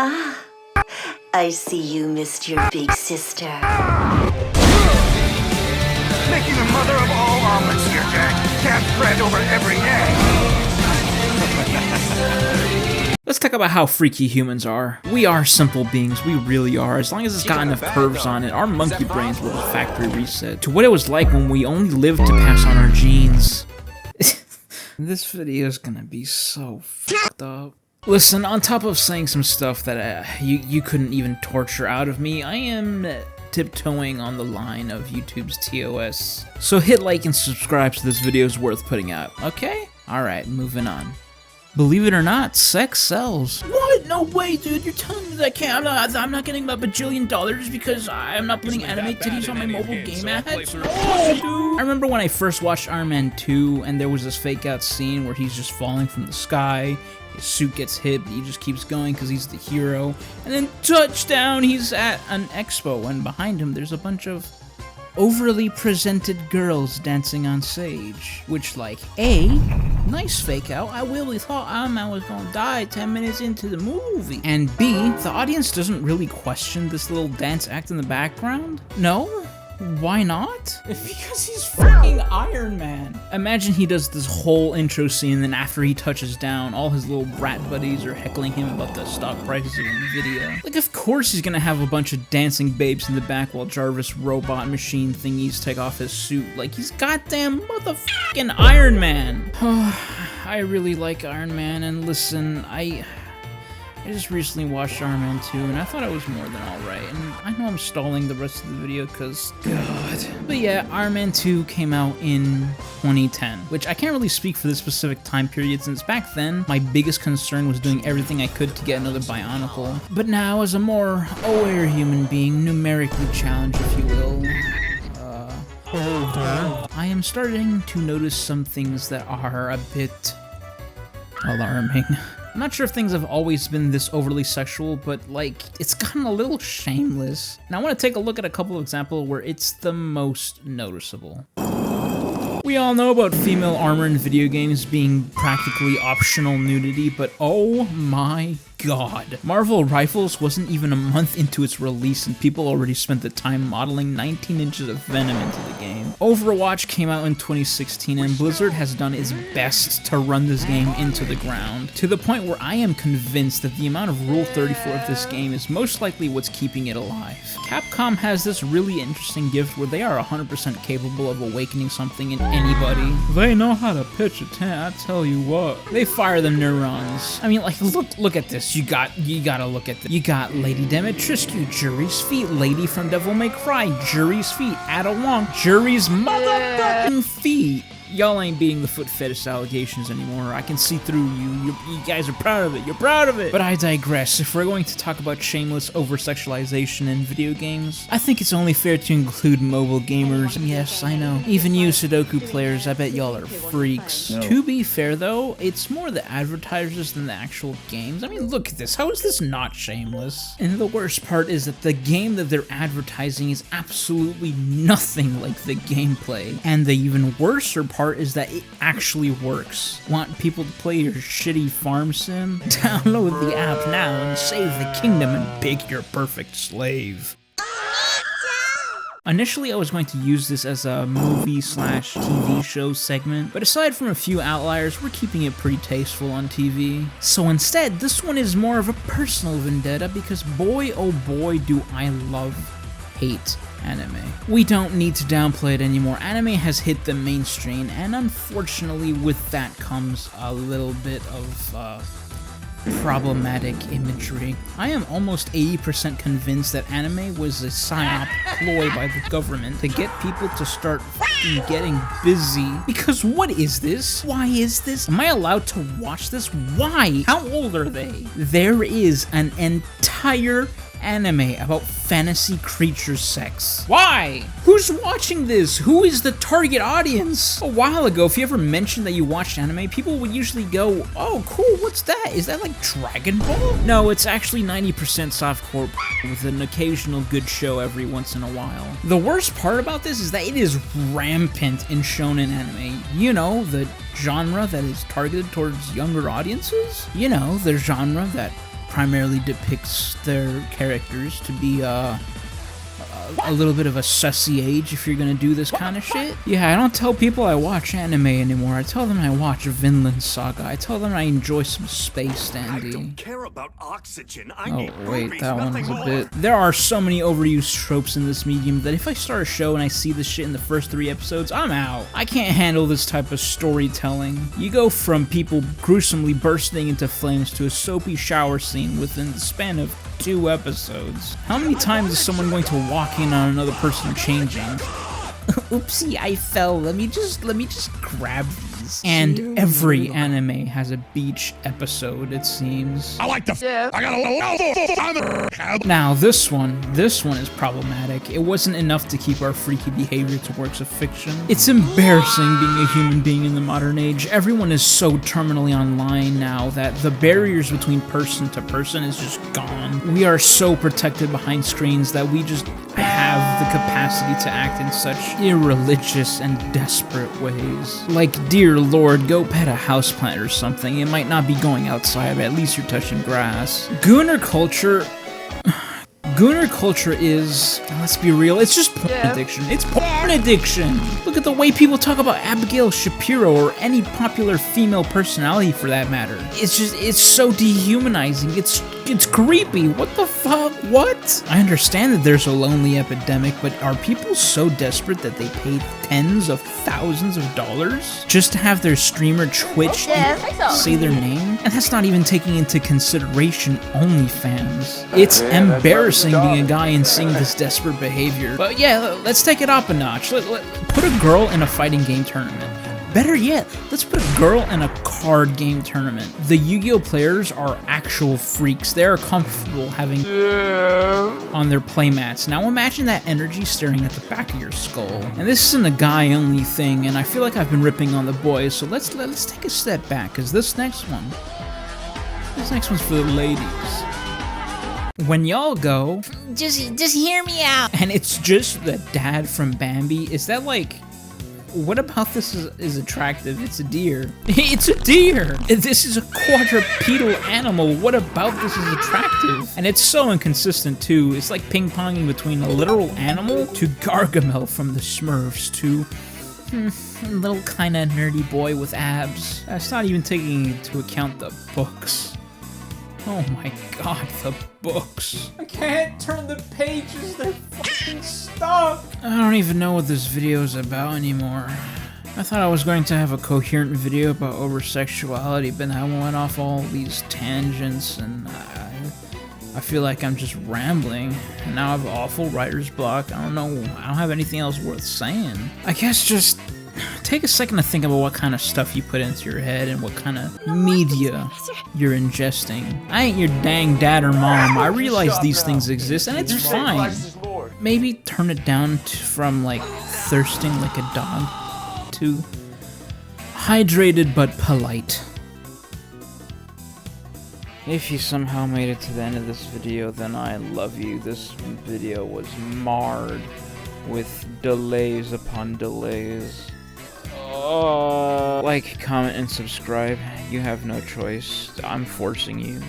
Ah, I see you missed your big sister. Making the mother of all omelets here, Jack. Can't spread over every egg. Let's talk about how freaky humans are. We are simple beings, we really are. As long as it's got enough curves on it, our monkey brains will factory reset to what it was like when we only lived to pass on our genes. This video is gonna be so fucked up. Listen, on top of saying some stuff that you couldn't even torture out of me, I am tiptoeing on the line of YouTube's TOS. So hit like and subscribe so this video is worth putting out, okay? Alright, moving on. Believe it or not, sex sells. What? No way, dude. You're telling me that I can't. I'm not getting my bajillion dollars because I'm not putting anime titties on my mobile game ads? No, dude. I remember when I first watched Iron Man 2 and there was this fake out scene where he's just falling from the sky. His suit gets hit, but he just keeps going because he's the hero. And then touchdown, he's at an expo and behind him there's a bunch of overly presented girls dancing on stage, which, like, A, nice fake out, I really thought Iron Man was gonna die 10 minutes into the movie, and B, the audience doesn't really question this little dance act in the background. No? Why not? Because he's freaking Iron Man. Imagine he does this whole intro scene, and then after he touches down, all his little brat buddies are heckling him about the stock prices of NVIDIA. Like, of course he's gonna have a bunch of dancing babes in the back while Jarvis robot machine thingies take off his suit. Like, he's goddamn motherfucking Iron Man. I really like Iron Man, and listen, I just recently watched Iron Man 2, and I thought it was more than alright, and I know I'm stalling the rest of the video, cause God. But yeah, Iron Man 2 came out in 2010, which I can't really speak for this specific time period, since back then, my biggest concern was doing everything I could to get another Bionicle. But now, as a more aware human being, numerically challenged, if you will, I am starting to notice some things that are a bit alarming. I'm not sure if things have always been this overly sexual, but, like, it's gotten a little shameless. And I want to take a look at a couple of examples where it's the most noticeable. We all know about female armor in video games being practically optional nudity, but oh my God. Marvel Rifles wasn't even a month into its release and people already spent the time modeling 19 inches of venom into the game. Overwatch came out in 2016 and Blizzard has done its best to run this game into the ground, to the point where I am convinced that the amount of Rule 34 of this game is most likely what's keeping it alive. Capcom has this really interesting gift where they are 100% capable of awakening something in anybody. They know how to pitch a tent, I tell you what. They fire the neurons. I mean, like, look at this. You gotta look at this. You got Lady Dimitrescu, Jury's feet. Lady from Devil May Cry, Jury's feet. Ada Wong, Jury's motherfucking feet. Y'all ain't beating the foot fetish allegations anymore. I can see through you. You guys are proud of it. You're proud of it. But I digress. If we're going to talk about shameless over-sexualization in video games, I think it's only fair to include mobile gamers. Yes, I know. Even you Sudoku players, I bet y'all are freaks. No. To be fair though, it's more the advertisers than the actual games. I mean, look at this. How is this not shameless? And the worst part is that the game that they're advertising is absolutely nothing like the gameplay. And the even worser part is that it actually works. Want people to play your shitty farm sim? Download the app now and save the kingdom and bake your perfect slave. Initially, I was going to use this as a movie/TV show segment, but aside from a few outliers, we're keeping it pretty tasteful on TV. So instead, this one is more of a personal vendetta because boy oh boy do I hate anime. We don't need to downplay it anymore. Anime has hit the mainstream, and unfortunately with that comes a little bit of problematic imagery. I am almost 80% convinced that anime was a psyop ploy by the government to get people to start fucking getting busy. Because what is this? Why is this? Am I allowed to watch this? Why? How old are they? There is an entire anime about fantasy creature sex. Why? Who's watching this? Who is the target audience? A while ago, if you ever mentioned that you watched anime, people would usually go, oh cool, what's that? Is that like Dragon Ball? No, it's actually 90% softcore with an occasional good show every once in a while. The worst part about this is that it is rampant in shonen anime. You know, the genre that is targeted towards younger audiences? You know, the genre that primarily depicts their characters to be a little bit of a sussy age if you're gonna do this kind of shit. Yeah, I don't tell people I watch anime anymore. I tell them I watch Vinland Saga. I tell them I enjoy some space dandy. I don't care about oxygen. I Oh need wait, boobies, that nothing one's a more. bit... There are so many overused tropes in this medium that if I start a show and I see this shit in the first 3 episodes, I'm out. I can't handle this type of storytelling. You go from people gruesomely bursting into flames to a soapy shower scene within the span of 2 episodes. How many times is someone going to walk in on another person changing? Oopsie, I fell. Let me just grab these. And every anime has a beach episode, it seems. I like the I got a Now this one is problematic. It wasn't enough to keep our freaky behavior to works of fiction. It's embarrassing being a human being in the modern age. Everyone is so terminally online now that the barriers between person to person is just gone. We are so protected behind screens that we just have the capacity to act in such irreligious and desperate ways. Like, dear Lord, go pet a houseplant or something. It might not be going outside, but at least you're touching grass. Gooner culture is, let's be real, it's just porn addiction. It's porn addiction! Look at the way people talk about Abigail Shapiro or any popular female personality for that matter. It's so dehumanizing. It's creepy. What the fuck? What? I understand that there's a lonely epidemic, but are people so desperate that they pay tens of thousands of dollars just to have their streamer Twitch say their name? And that's not even taking into consideration OnlyFans. It's embarrassing being a guy and seeing this desperate behavior. But yeah, let's take it up a notch. Put a girl in a fighting game tournament. Better yet, let's put a girl in a card game tournament. The Yu-Gi-Oh players are actual freaks. They are comfortable having on their playmats. Now imagine that energy staring at the back of your skull. And this isn't a guy-only thing, and I feel like I've been ripping on the boys, so let's take a step back, because this next one's for the ladies. When y'all go, just hear me out, and it's just the dad from Bambi, is that like... What about this is attractive? It's a deer. It's a deer! This is a quadrupedal animal. What about this is attractive? And it's so inconsistent too. It's like ping-ponging between a literal animal to Gargamel from the Smurfs to a little kinda nerdy boy with abs. That's not even taking into account the books. Oh my god, the books. I can't turn the pages, they're fucking stuck. I don't even know what this video is about anymore. I thought I was going to have a coherent video about over-sexuality, but I went off all these tangents and I feel like I'm just rambling. And now I have awful writer's block. I don't have anything else worth saying. I guess just take a second to think about what kind of stuff you put into your head and what kind of media you're ingesting. I ain't your dang dad or mom. I realize these things exist and it's fine. Maybe turn it down from like thirsting like a dog to hydrated but polite. If you somehow made it to the end of this video, then I love you. This video was marred with delays upon delays. Like, comment, and subscribe. You have no choice. I'm forcing you.